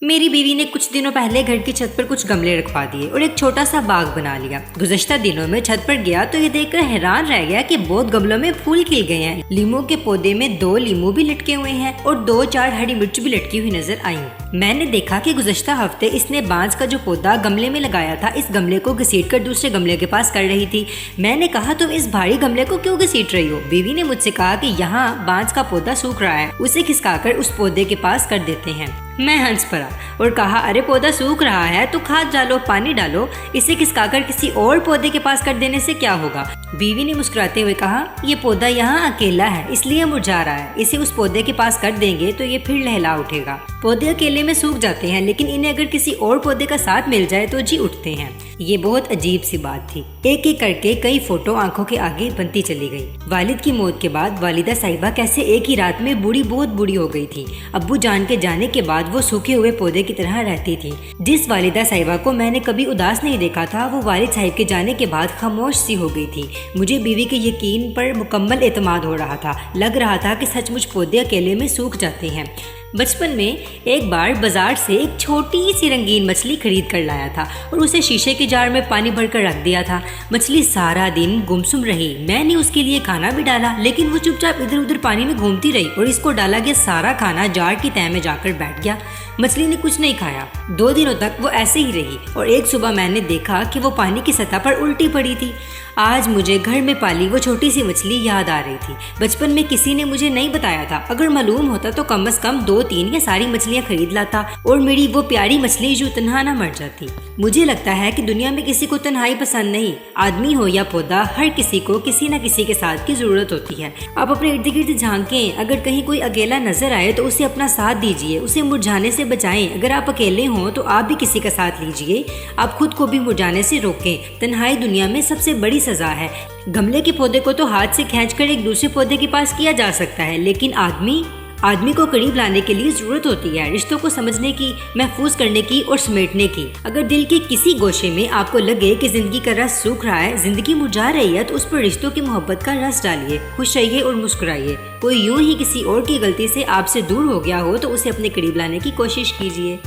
मेरी बीवी ने कुछ दिनों पहले घर की छत पर कुछ गमले रखवा दिए और एक छोटा सा बाग बना लिया। गुज़श्ता दिनों में छत पर गया तो ये देखकर हैरान रह गया कि बहुत गमलों में फूल खिल गए हैं। लीमू के पौधे में 2 लीमू भी लटके हुए हैं और 2-4 हरी मिर्च भी लटकी हुई नजर आई। मैंने देखा कि गुज़श्ता हफ्ते इसने बांस का जो पौधा गमले में लगाया था, इस गमले को घसीट कर दूसरे गमले के पास कर रही थी। मैंने कहा, तुम इस भारी गमले को क्यों घसीट रही हो? बीवी ने मुझसे कहा कि यहाँ बांस का पौधा सूख रहा है, उसे खिसकाकर उस पौधे के पास कर देते हैं। मैं हंस पड़ा और कहा, अरे पौधा सूख रहा है तो खाद डालो, पानी डालो, इसे खिसकाकर किसी और पौधे के पास कर देने से क्या होगा? बीवी ने मुस्कुराते हुए कहा, ये पौधा यहाँ अकेला है इसलिए मुरझा रहा है, इसे उस पौधे के पास कर देंगे तो ये फिर लहला उठेगा। पौधे अकेले में सूख जाते हैं लेकिन इन्हें अगर किसी और पौधे का साथ मिल जाए तो जी उठते हैं। ये बहुत अजीब सी बात थी। एक एक करके कई फोटो आंखों के आगे बनती चली गई। वालिद की मौत के बाद वालिदा साहिबा कैसे एक ही रात में बहुत बूढ़ी हो गई थी। अब्बू जान के जाने के बाद वो सूखे हुए पौधे की तरह रहती थी। जिस वालिदा साहिबा को मैंने कभी उदास नहीं देखा था, वो वालिद साहिब के जाने के बाद खामोश सी हो गई थी। मुझे बीवी के यकीन पर मुकम्मल एतमाद हो रहा था। लग रहा था कि सचमुच पौधे अकेले में सूख जाते हैं। बचपन में एक बार बाजार से एक छोटी सी रंगीन मछली खरीद कर लाया था और उसे शीशे के जार में पानी भरकर रख दिया था। मछली सारा दिन गुमसुम रही। मैंने उसके लिए खाना भी डाला लेकिन वो चुपचाप इधर उधर पानी में घूमती रही और इसको डाला गया सारा खाना जार की तह में जाकर बैठ गया। मछली ने कुछ नहीं खाया। 2 दिनों तक वो ऐसे ही रही और एक सुबह मैंने देखा कि वो पानी की सतह पर उल्टी पड़ी थी। आज मुझे घर में पाली वो छोटी सी मछली याद आ रही थी। बचपन में किसी ने मुझे नहीं बताया था। अगर मालूम होता तो कम से कम 2-3 या सारी मछलियाँ खरीद लाता और मेरी वो प्यारी मछली जो तन्हा ना मर जाती। मुझे लगता है कि दुनिया में किसी को तन्हाई पसंद नहीं। आदमी हो या पौधा, हर किसी को किसी न किसी के साथ की जरूरत होती है। आप अपने इर्द गिर्द झांकें, अगर कहीं कोई अकेला नजर आए तो उसे अपना साथ दीजिए, उसे मुरझाने से बचाएं। अगर आप अकेले हों तो आप भी किसी का साथ लीजिए। आप खुद को भी मुरझाने से रोकें। तन्हाई दुनिया में सबसे बड़ी सजा है। गमले के पौधे को तो हाथ से खींचकर एक दूसरे पौधे के पास किया जा सकता है, लेकिन आदमी को करीब लाने के लिए जरूरत होती है रिश्तों को समझने की, महफूज करने की और समेटने की। अगर दिल के किसी गोशे में आपको लगे कि जिंदगी का रस सूख रहा है, जिंदगी मुरझा रही है, तो उस पर रिश्तों की मोहब्बत का रस डालिए। खुश रहिए और मुस्कुराइए। कोई यूं ही किसी और की गलती से आपसे दूर हो गया हो तो उसे अपने करीब लाने की कोशिश कीजिए।